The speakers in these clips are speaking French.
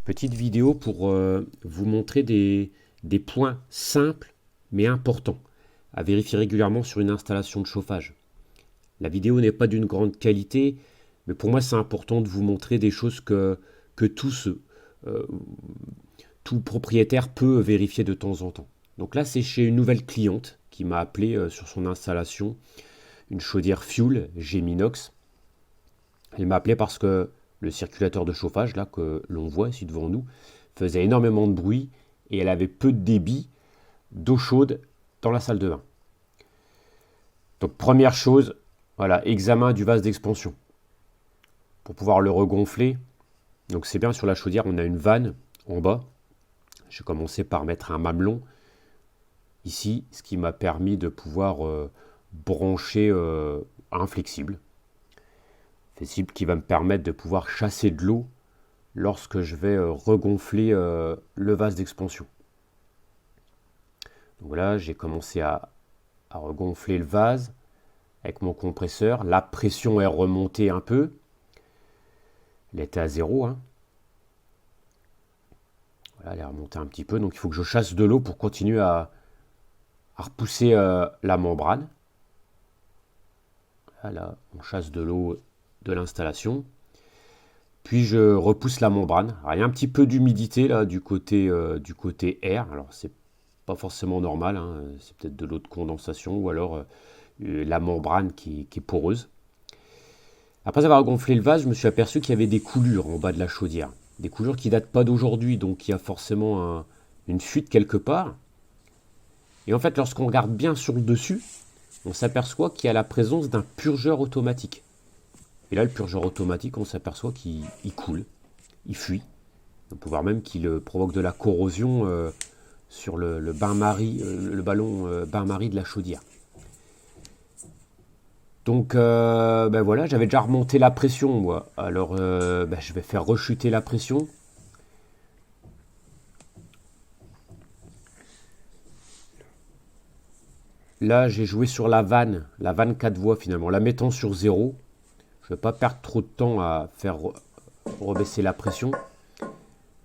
Petite vidéo pour vous montrer des points simples mais importants à vérifier régulièrement sur une installation de chauffage. La vidéo n'est pas d'une grande qualité, mais pour moi c'est important de vous montrer des choses que euh, tout propriétaire peut vérifier de temps en temps. Donc là c'est chez une nouvelle cliente qui m'a appelé sur son installation, une chaudière Fuel Geminox. Elle m'a appelé parce que le circulateur de chauffage, là, que l'on voit ici devant nous, faisait énormément de bruit et elle avait peu de débit d'eau chaude dans la salle de bain. Donc première chose, voilà, examen du vase d'expansion. Pour pouvoir le regonfler, donc c'est bien sur la chaudière, on a une vanne en bas. J'ai commencé par mettre un mamelon ici, ce qui m'a permis de pouvoir brancher un flexible. Flexible qui va me permettre de pouvoir chasser de l'eau lorsque je vais regonfler le vase d'expansion. Donc voilà, j'ai commencé à regonfler le vase avec mon compresseur. La pression est remontée un peu. Elle était à 0. Hein. Voilà, elle est remontée un petit peu. Donc il faut que je chasse de l'eau pour continuer à repousser la membrane. Voilà, on chasse de l'eau de l'installation. Puis je repousse la membrane. Alors, il y a un petit peu d'humidité là du côté air. Alors c'est pas forcément normal, hein. C'est peut-être de l'eau de condensation ou alors la membrane qui est poreuse. Après avoir gonflé le vase, je me suis aperçu qu'il y avait des coulures en bas de la chaudière. Des coulures qui datent pas d'aujourd'hui, donc il y a forcément une fuite quelque part. Et en fait, lorsqu'on regarde bien sur le dessus, on s'aperçoit qu'il y a la présence d'un purgeur automatique. Et là, le purgeur automatique, on s'aperçoit qu'il coule, il fuit. On peut voir même qu'il provoque de la corrosion sur le bain-marie, le ballon bain-marie de la chaudière. Donc ben voilà, j'avais déjà remonté la pression moi. Alors ben, je vais faire rechuter la pression. Là j'ai joué sur la vanne 4 voies finalement, la mettant sur 0. Je ne vais pas perdre trop de temps à faire rebaisser la pression.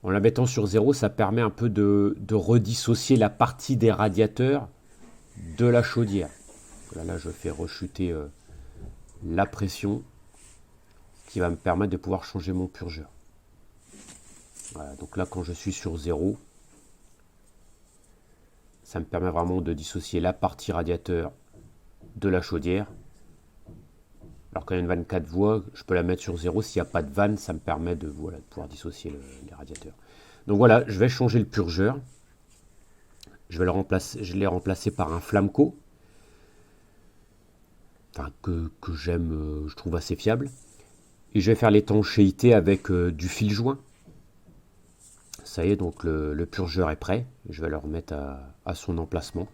En la mettant sur 0, ça permet un peu de redissocier la partie des radiateurs de la chaudière. Là je fais rechuter la pression qui va me permettre de pouvoir changer mon purgeur. Voilà, donc là quand je suis sur 0, ça me permet vraiment de dissocier la partie radiateur de la chaudière. Alors quand il y a une vanne 4 voies, je peux la mettre sur 0. S'il n'y a pas de vanne, ça me permet de, voilà, de pouvoir dissocier les radiateurs. Donc voilà, je vais changer le purgeur. Je l'ai remplacé par un Flamco. Enfin, que j'aime, je trouve assez fiable. Et je vais faire l'étanchéité avec du fil joint. Ça y est, donc le purgeur est prêt. Je vais le remettre à son emplacement.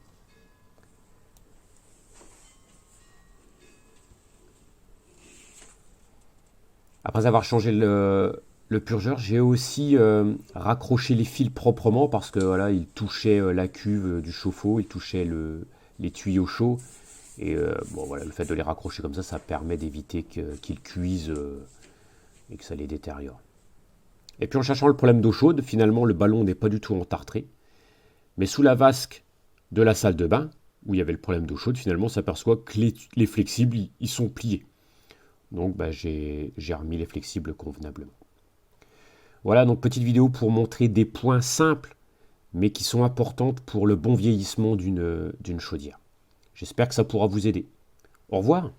Après avoir changé le purgeur, j'ai aussi raccroché les fils proprement parce que voilà, il touchait la cuve du chauffe-eau, il touchait les tuyaux chauds. Et bon, voilà, le fait de les raccrocher comme ça permet d'éviter qu'ils cuisent et que ça les détériore. Et puis en cherchant le problème d'eau chaude, finalement le ballon n'est pas du tout entartré. Mais sous la vasque de la salle de bain, où il y avait le problème d'eau chaude, finalement on s'aperçoit que les flexibles, ils sont pliés. Donc bah, j'ai remis les flexibles convenablement. Voilà, donc petite vidéo pour montrer des points simples, mais qui sont importants pour le bon vieillissement d'une chaudière. J'espère que ça pourra vous aider. Au revoir.